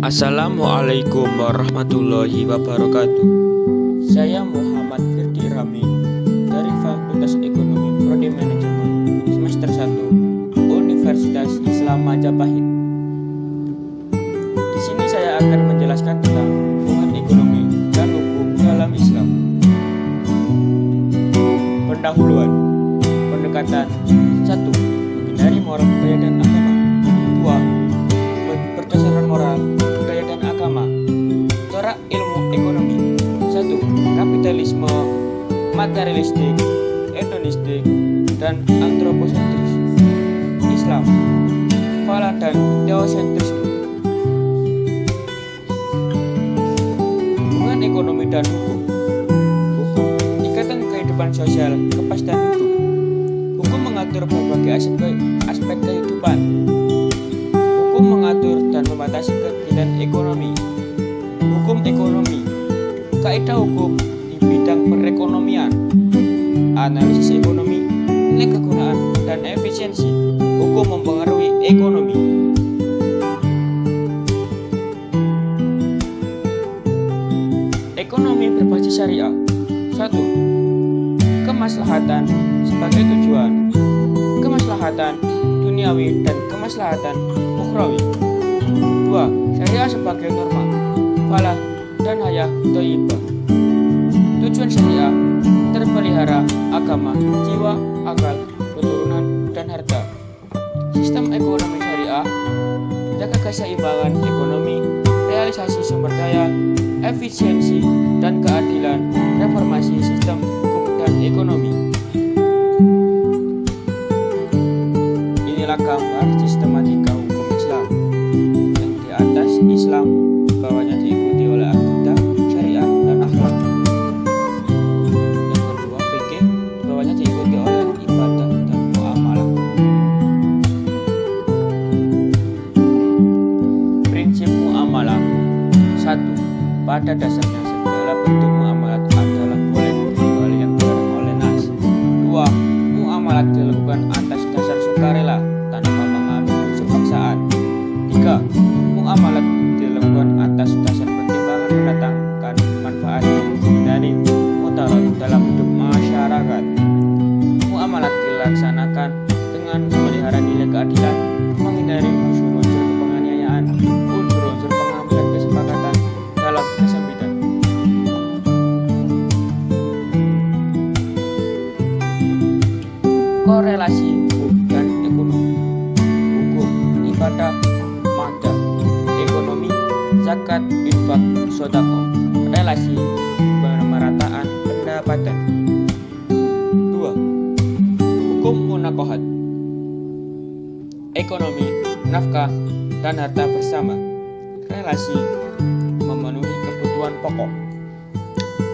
Assalamualaikum warahmatullahi wabarakatuh. Saya Muhammad Firdi Rami dari Fakultas Ekonomi Prodi Manajemen semester 1 Universitas Islam Majapahit. Di sini saya akan menjelaskan tentang hubungan ekonomi dan hukum dalam Islam. Pendahuluan. Pendekatan 1. Menghindari moral budaya dan agama. 2. Berdasarkan moral budaya dan agama. Corak ilmu ekonomi. 1. Kapitalisme, materialistik, hedonistik, dan antroposentris. Islam, fala dan teosentrisme. Hubungan ekonomi dan hukum. Hukum, ikatan kehidupan sosial, kepastian hidup. Hukum mengatur berbagai aspek kehidupan. Hukum mengatur dan membatasi kegiatan ekonomi. Hukum ekonomi, kaidah hukum di bidang perekonomian, analisis ekonomi, nilai kegunaan dan efisiensi. Hukum mempengaruhi ekonomi. Ekonomi berbasis syariah. 1. Kemaslahatan sebagai tujuan. Kemaslahatan duniawi dan kemaslahatan ukhrawi. 2. Syariah sebagai norma, falah dan hayah thayyibah. Tujuan syariah terpelihara agama, jiwa, akal, keturunan, dan harta. Sistem ekonomi syariah menjaga keseimbangan ekonomi, realisasi sumber daya, efisiensi, dan keadilan, reformasi sistem hukum dan ekonomi. Inilah gambar sistematika hukum Islam. Yang di atas Islam, bawahnya diikuti oleh akidah, syariah, dan akhlak. Yang kedua fikih, bawahnya diikuti oleh ibadah dan muamalah. Prinsip muamalah. 1. Pada dasarnya segala bentuk muamalat adalah boleh kecuali yang dilarang oleh nas. 2. Muamalat dilakukan atas dasar sukarela tanpa mengambil unsur paksaan. 3. Muamalat dilakukan atas dasar pertimbangan mendatangkan manfaat dari mudarat dalam hidup masyarakat. Muamalat dilaksanakan dengan memelihara nilai keadilan, menghindari unsur-unsur penganiayaan, unsur-unsur pengambilan kesepakatan dalam kesempitan. Korelasi hukum dan ekonomi. Hukum, ibadah, madah, ekonomi, zakat, infak, sedekah. Relasi, pemerataan pendapatan. 2. Hukum munaqahat. Ekonomi, nafkah, dan harta bersama. Relasi, memenuhi kebutuhan pokok.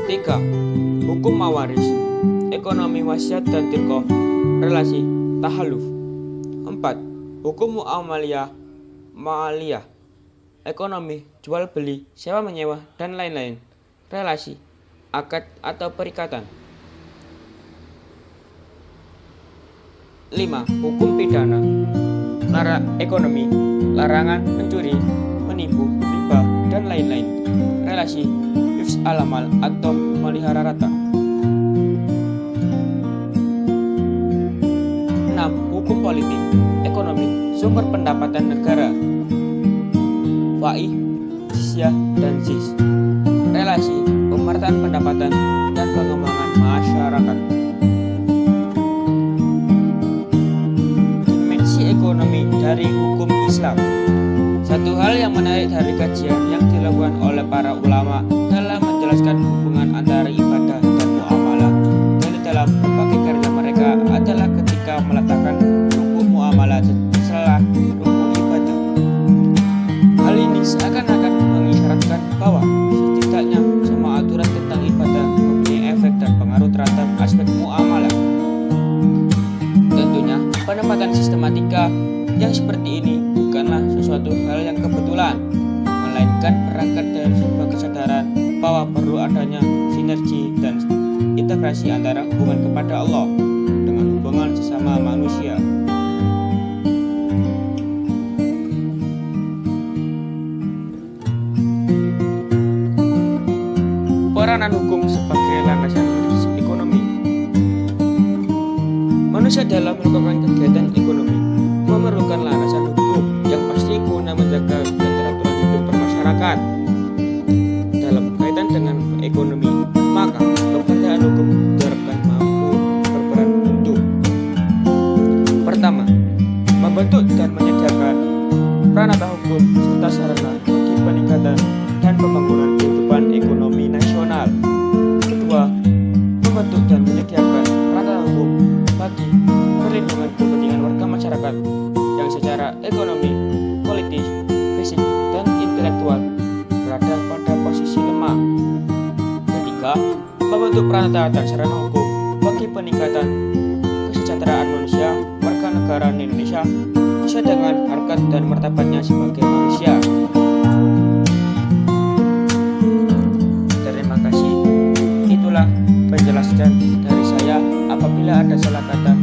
3. Hukum mawaris. Ekonomi wasiat dan tirqah. Relasi, tahaluf. 4. Hukum muamaliyah, ma'aliyah. Ekonomi, jual beli, sewa menyewa, dan lain-lain. Relasi, akad atau perikatan. 5. Hukum pidana. Ekonomi, larangan mencuri, menipu, riba, dan lain-lain. Relasi, hifz al-amal atau melihara rata. 6. Hukum politik, ekonomi, sumber pendapatan negara, faih, jizyah, dan zis. Relasi, pemerataan pendapatan dan pengembangan masyarakat. Dimensi ekonomi dari hukum Islam. Satu hal yang menarik dari kajian yang dilakukan oleh para ulama dalam menjelaskan hubungan antara ibadah dan muamalah dari dalam berbagai karya mereka adalah ketika meletakkan hukum muamalah setelah hukum ibadah. Hal ini seakan-akan mengisyaratkan bahwa setidaknya semua aturan tentang ibadah mempunyai efek dan pengaruh terhadap aspek muamalah. Tentunya penempatan sistematika yang seperti ini bukanlah sesuatu hal yang kebetulan, melainkan berangkat dari sebuah kesadaran bahwa perlu adanya sinergi dan integrasi antara hubungan kepada Allah dengan hubungan sesama manusia. Peranan hukum sebagai landasan ekonomi. Manusia dalam melakukan kegiatan ekonomi memerlukan landasan hukum yang pasti guna menjaga keteraturan hidup bermasyarakat. Dalam kaitan dengan ekonomi, maka kepastian hukum diharapkan mampu berperan untuk: pertama, membentuk dan menyediakan peranata hukum serta sarana bagi peningkatan dan pembangunan kehidupan ekonomi nasional. Kedua, membentuk dan menyediakan peranata hukum bagi perlindungan kepentingan warga masyarakat yang secara ekonomi, politis, fisik, dan intelektual berada pada posisi lemah. Ketiga, membentuk peranata dan sarana hukum bagi peningkatan kesejahteraan manusia warga negara Indonesia sesuai dengan harkat dan martabatnya sebagai manusia. Terima kasih. Itulah penjelasan dari saya. Apabila ada salah kata,